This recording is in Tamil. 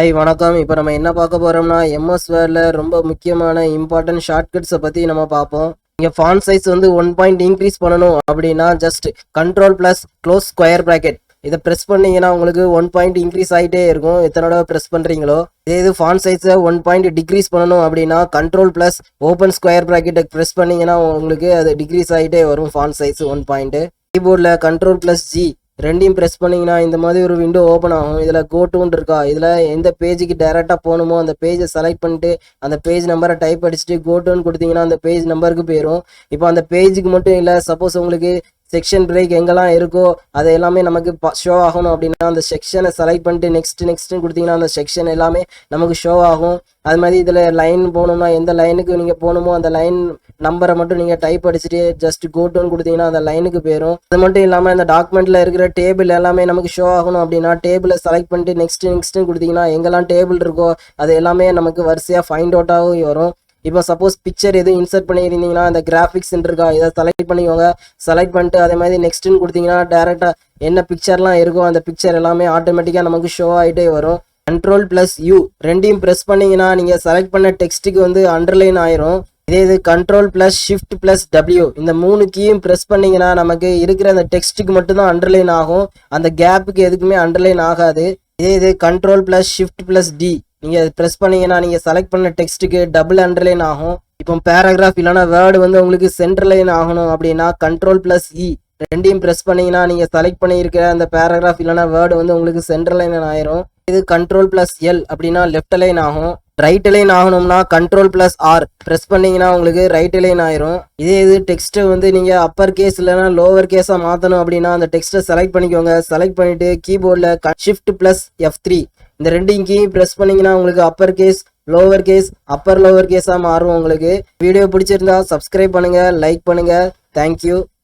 ஹாய் வணக்கம். இப்போ நம்ம என்ன பார்க்க போறோம்னா, எம்எஸ் வேர்ட்ல ரொம்ப முக்கியமான இம்பார்ட்டன்ட் ஷார்ட்கட்ஸை பத்தி நம்ம பார்ப்போம். இங்க ஃபாண்ட் சைஸ் வந்து 1 பாயிண்ட் இன்க்ரீஸ் பண்ணணும் அப்படின்னா just control plus close square bracket இதை ப்ரெஸ் பண்ணீங்கன்னா உங்களுக்கு 1 பாயிண்ட் இன்க்ரீஸ் ஆகிட்டே இருக்கும் எத்தனை தடவை ப்ரெஸ் பண்ணுறீங்களோ. இது ஃபாண்ட் சைஸை 1 பாயிண்ட் டிக்ரீஸ் பண்ணணும் அப்படின்னா கண்ட்ரோல் ப்ளஸ் ஓப்பன் ஸ்கொயர் பிராக்கெட்டை ப்ரெஸ் பண்ணீங்கன்னா உங்களுக்கு அது டிக்ரீஸ் ஆகிட்டே வரும் ஃபாண்ட் சைஸ் 1 பாயிண்ட். கீபோர்டில் கண்ட்ரோல் ப்ளஸ் ஜி ரெண்டையும் ப்ரெஸ் பண்ணிங்கன்னா இந்த மாதிரி ஒரு விண்டோ ஓப்பன் ஆகும். இதில் கோட்டுன்னு இருக்கா, இதில் எந்த பேஜுக்கு டேரெக்டாக போகணுமோ அந்த பேஜை செலக்ட் பண்ணிட்டு அந்த பேஜ் நம்பரை டைப் அடிச்சுட்டு கோட்டுன்னு கொடுத்தீங்கன்னா அந்த பேஜ் நம்பருக்கு போயிடும். இப்போ அந்த பேஜுக்கு மட்டும் இல்லை, சப்போஸ் உங்களுக்கு செக்ஷன் பிரேக் எங்கெல்லாம் இருக்கோ அது எல்லாமே நமக்கு ஷோ ஆகணும் அப்படின்னா அந்த செக்ஷனை செலக்ட் பண்ணிட்டு நெக்ஸ்ட்னு கொடுத்தீங்கன்னா அந்த செக்ஷன் எல்லாமே நமக்கு ஷோ ஆகும். அது மாதிரி இதில் லைன் போகணும்னா எந்த லைனுக்கு நீங்கள் போகணுமோ அந்த லைன் நம்பரை மட்டும் நீங்கள் டைப் அடிச்சுட்டு ஜஸ்ட் கோட்டுன்னு கொடுத்தீங்கன்னா அந்த லைனுக்கு போயிடும். அது மட்டும் இல்லாமல் இந்த டாக்குமெண்ட்டில் இருக்கிற டேபிள் எல்லாமே நமக்கு ஷோ ஆகணும் அப்படின்னா டேபிளை செலக்ட் பண்ணிட்டு நெக்ஸ்ட்னு கொடுத்தீங்கன்னா எங்கெல்லாம் டேபிள் இருக்கோ அது எல்லாமே நமக்கு வரிசையாக ஃபைண்ட் அவுட்டாகவும் வரும். இப்போ சப்போஸ் பிக்சர் எதுவும் இன்சர்ட் பண்ணியிருந்தீங்கன்னா அந்த கிராஃபிக்ஸ் இருக்கா இதை செலக்ட் பண்ணிக்கோங்க. செலக்ட் பண்ணிட்டு அதே மாதிரி நெக்ஸ்ட்னு கொடுத்தீங்கன்னா டேரெக்டாக என்ன பிக்சர்லாம் இருக்கோ அந்த பிக்சர் எல்லாமே ஆட்டோமேட்டிக்காக நமக்கு ஷோ ஆகிட்டே வரும். கண்ட்ரோல் ப்ளஸ் யூ ரெண்டையும் ப்ரெஸ் பண்ணிங்கன்னா நீங்கள் செலக்ட் பண்ண டெக்ஸ்ட்டுக்கு வந்து அண்டர்லைன் ஆயிரும். இது control plus shift plus W இந்த 3 கீயும் ப்ரெஸ் பண்ணிங்கன்னா நமக்கு இருக்கிற அந்த டெக்ஸ்ட்டுக்கு மட்டும்தான் அண்டர்லைன் ஆகும், அந்த கேப்புக்கு எதுக்குமே அண்டர்லைன் ஆகாது. இது control plus shift plus D நீங்கள் ப்ரெஸ் பண்ணீங்கன்னா நீங்கள் செலக்ட் பண்ண டெக்ஸ்ட்டுக்கு டபுள் அண்டர்லைன் ஆகும். இப்போ பேராகிராஃப் இல்லைனா வேர்டு வந்து உங்களுக்கு சென்டர்லைன் ஆகணும் அப்படின்னா கண்ட்ரோல் ப்ளஸ் இ ரெண்டையும் ப்ரெஸ் பண்ணீங்கன்னா நீங்கள் செலக்ட் பண்ணியிருக்கிற அந்த பேராகிராஃப் இல்லைனா வேர்டு வந்து உங்களுக்கு சென்டர்லைன் ஆயிரும். இது கண்ட்ரோல் ப்ளஸ் எல் அப்படின்னா லெஃப்ட் லைன் ஆகும். ரைட் லைன் ஆகணும்னா கண்ட்ரோல் ப்ளஸ் ஆர் ப்ரெஸ் பண்ணீங்கன்னா உங்களுக்கு ரைட் லைன் ஆயிரும். இது டெக்ஸ்ட்டை வந்து நீங்கள் அப்பர் கேஸ் இல்லைனா லோவர் கேஸாக மாற்றணும் அப்படின்னா அந்த டெக்ஸ்ட்டை செலக்ட் பண்ணிக்கோங்க. செலக்ட் பண்ணிவிட்டு கீபோர்டில் ஷிஃப்ட் ப்ளஸ் F3 இந்த ரெண்டையும் கீ ப்ரெஸ் பண்ணிங்கன்னா உங்களுக்கு upper case lower case upper lower கேஸாக மாறும். உங்களுக்கு வீடியோ பிடிச்சிருந்தா சப்ஸ்கிரைப் பண்ணுங்கள், லைக் பண்ணுங்கள். தேங்க்யூ.